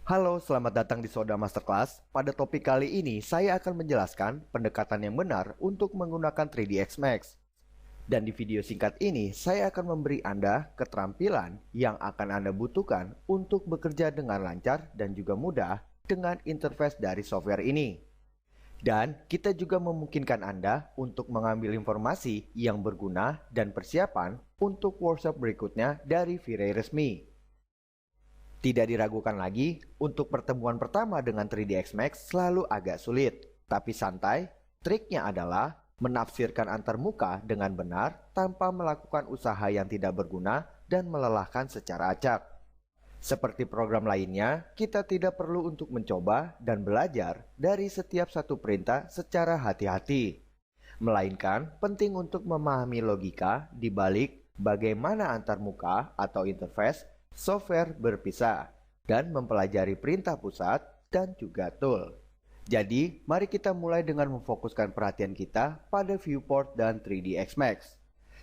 Halo, selamat datang di Soda Masterclass. Pada topik kali ini, saya akan menjelaskan pendekatan yang benar untuk menggunakan 3ds Max. Dan di video singkat ini, saya akan memberi Anda keterampilan yang akan Anda butuhkan untuk bekerja dengan lancar dan juga mudah dengan interface dari software ini. Dan kita juga memungkinkan Anda untuk mengambil informasi yang berguna dan persiapan untuk workshop berikutnya dari V-Ray resmi. Tidak diragukan lagi, untuk pertemuan pertama dengan 3ds Max selalu agak sulit. Tapi santai, triknya adalah menafsirkan antarmuka dengan benar tanpa melakukan usaha yang tidak berguna dan melelahkan secara acak. Seperti program lainnya, kita tidak perlu untuk mencoba dan belajar dari setiap satu perintah secara hati-hati. Melainkan penting untuk memahami logika di balik bagaimana antarmuka atau interface software berpisah, dan mempelajari perintah pusat dan juga tool. Jadi, mari kita mulai dengan memfokuskan perhatian kita pada viewport dan 3ds Max.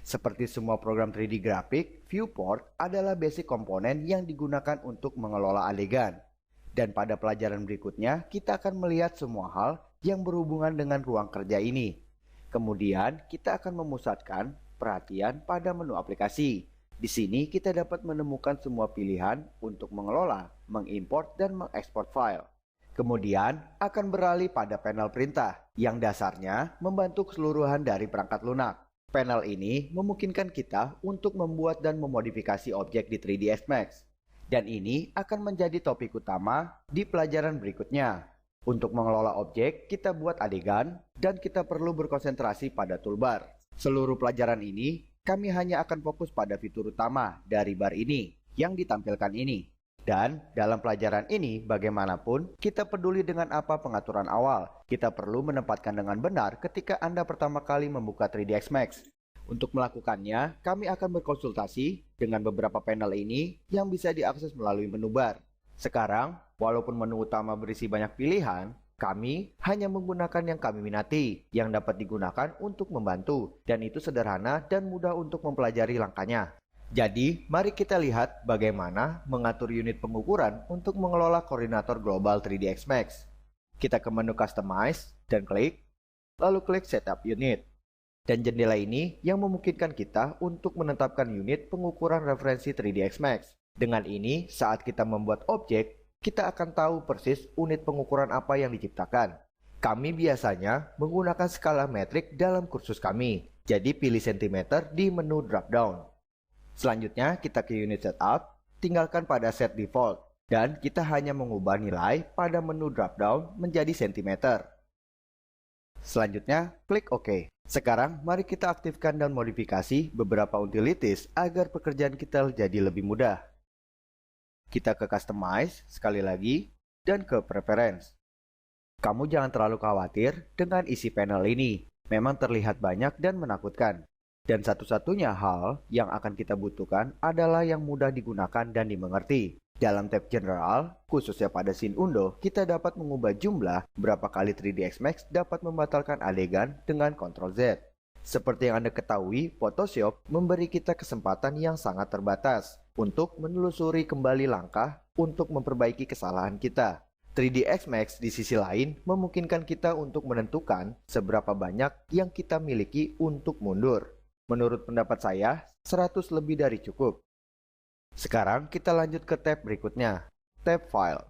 Seperti semua program 3D grafik, viewport adalah basic komponen yang digunakan untuk mengelola adegan. Dan pada pelajaran berikutnya, kita akan melihat semua hal yang berhubungan dengan ruang kerja ini. Kemudian, kita akan memusatkan perhatian pada menu aplikasi. Di sini kita dapat menemukan semua pilihan untuk mengelola, mengimport, dan mengekspor file. Kemudian akan beralih pada panel perintah yang dasarnya membantu keseluruhan dari perangkat lunak. Panel ini memungkinkan kita untuk membuat dan memodifikasi objek di 3ds Max. Dan ini akan menjadi topik utama di pelajaran berikutnya. Untuk mengelola objek, kita buat adegan dan kita perlu berkonsentrasi pada toolbar. Seluruh pelajaran ini kami hanya akan fokus pada fitur utama dari bar ini yang ditampilkan ini. Dan dalam pelajaran ini, bagaimanapun, kita peduli dengan apa pengaturan awal. Kita perlu menempatkan dengan benar ketika Anda pertama kali membuka 3ds Max. Untuk melakukannya, kami akan berkonsultasi dengan beberapa panel ini yang bisa diakses melalui menu bar. Sekarang, walaupun menu utama berisi banyak pilihan, kami hanya menggunakan yang kami minati, yang dapat digunakan untuk membantu, dan itu sederhana dan mudah untuk mempelajari langkahnya. Jadi, mari kita lihat bagaimana mengatur unit pengukuran untuk mengelola koordinator global 3ds Max. Kita ke menu Customize dan klik, lalu klik Setup Unit. Dan jendela ini yang memungkinkan kita untuk menetapkan unit pengukuran referensi 3ds Max. Dengan ini, saat kita membuat objek, kita akan tahu persis unit pengukuran apa yang diciptakan. Kami biasanya menggunakan skala metrik dalam kursus kami, jadi pilih cm di menu drop-down. Selanjutnya kita ke unit setup, tinggalkan pada set default, dan kita hanya mengubah nilai pada menu drop-down menjadi cm. Selanjutnya, klik OK. Sekarang mari kita aktifkan dan modifikasi beberapa utilities agar pekerjaan kita jadi lebih mudah. Kita ke Customize sekali lagi dan ke Preference. Kamu jangan terlalu khawatir dengan isi panel ini. Memang terlihat banyak dan menakutkan. Dan satu-satunya hal yang akan kita butuhkan adalah yang mudah digunakan dan dimengerti. Dalam tab General, khususnya pada scene undo, kita dapat mengubah jumlah berapa kali 3ds Max dapat membatalkan adegan dengan Ctrl Z. Seperti yang Anda ketahui, Photoshop memberi kita kesempatan yang sangat terbatas untuk menelusuri kembali langkah untuk memperbaiki kesalahan kita. 3ds Max di sisi lain memungkinkan kita untuk menentukan seberapa banyak yang kita miliki untuk mundur. Menurut pendapat saya, 100 lebih dari cukup. Sekarang kita lanjut ke tab berikutnya, tab File.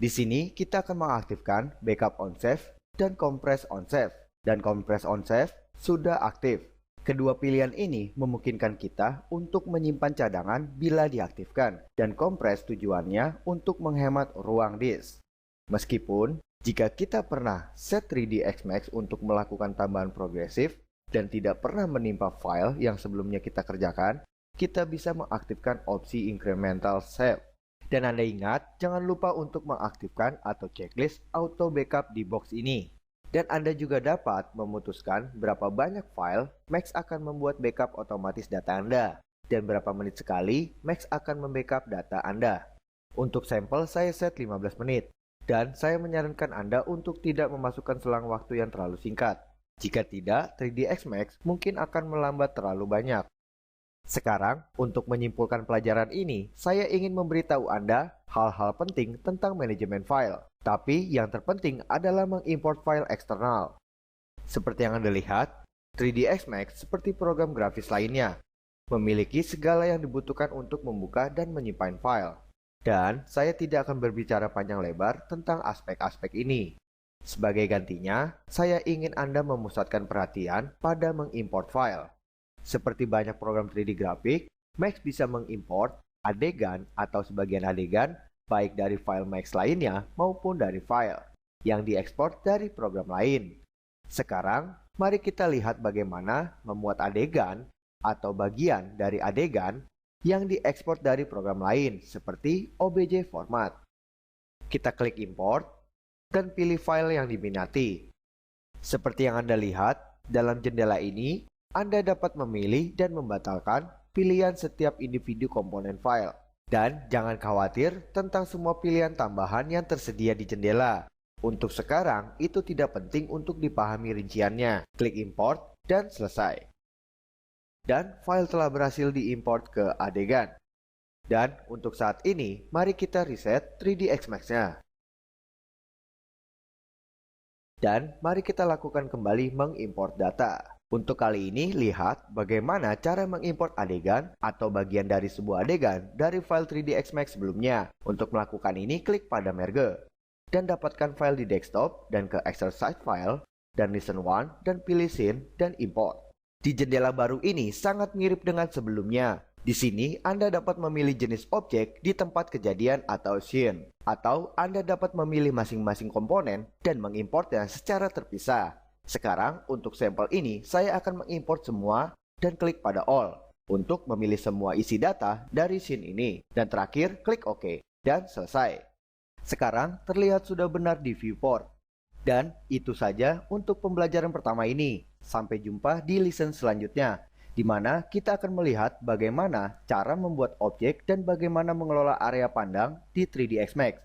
Di sini kita akan mengaktifkan Backup on Save dan Compress on Save. Dan Compress on Save sudah aktif. Kedua pilihan ini memungkinkan kita untuk menyimpan cadangan bila diaktifkan, dan kompres tujuannya untuk menghemat ruang disk. Meskipun, jika kita pernah set 3ds Max untuk melakukan tambahan progresif dan tidak pernah menimpa file yang sebelumnya kita kerjakan, kita bisa mengaktifkan opsi incremental save. Dan Anda ingat, jangan lupa untuk mengaktifkan atau checklist auto backup di box ini. Dan Anda juga dapat memutuskan berapa banyak file Max akan membuat backup otomatis data Anda, dan berapa menit sekali Max akan membackup data Anda. Untuk sampel saya set 15 menit, dan saya menyarankan Anda untuk tidak memasukkan selang waktu yang terlalu singkat. Jika tidak, 3ds Max mungkin akan melambat terlalu banyak. Sekarang, untuk menyimpulkan pelajaran ini, saya ingin memberitahu Anda hal-hal penting tentang manajemen file. Tapi yang terpenting adalah mengimport file eksternal. Seperti yang Anda lihat, 3ds Max seperti program grafis lainnya, memiliki segala yang dibutuhkan untuk membuka dan menyimpan file. Dan saya tidak akan berbicara panjang lebar tentang aspek-aspek ini. Sebagai gantinya, saya ingin Anda memusatkan perhatian pada mengimport file. Seperti banyak program 3D grafik, Max bisa mengimport adegan atau sebagian adegan baik dari file Max lainnya maupun dari file yang diekspor dari program lain. Sekarang, mari kita lihat bagaimana membuat adegan atau bagian dari adegan yang diekspor dari program lain seperti OBJ format. Kita klik import dan pilih file yang diminati. Seperti yang Anda lihat, dalam jendela ini, Anda dapat memilih dan membatalkan pilihan setiap individu komponen file. Dan jangan khawatir tentang semua pilihan tambahan yang tersedia di jendela. Untuk sekarang, itu tidak penting untuk dipahami rinciannya. Klik import dan selesai. Dan file telah berhasil diimport ke adegan. Dan untuk saat ini, mari kita reset 3ds Max-nya. Dan mari kita lakukan kembali mengimport data. Untuk kali ini, lihat bagaimana cara mengimport adegan atau bagian dari sebuah adegan dari file 3ds Max sebelumnya. Untuk melakukan ini, klik pada Merge. Dan dapatkan file di desktop dan ke Exercise File, dan Listen 1, dan pilih Scene, dan Import. Di jendela baru ini sangat mirip dengan sebelumnya. Di sini, Anda dapat memilih jenis objek di tempat kejadian atau scene. Atau Anda dapat memilih masing-masing komponen dan mengimportnya secara terpisah. Sekarang, untuk sampel ini, saya akan mengimport semua dan klik pada All untuk memilih semua isi data dari scene ini. Dan terakhir, klik OK dan selesai. Sekarang, terlihat sudah benar di viewport. Dan itu saja untuk pembelajaran pertama ini. Sampai jumpa di lesson selanjutnya, di mana kita akan melihat bagaimana cara membuat objek dan bagaimana mengelola area pandang di 3ds Max.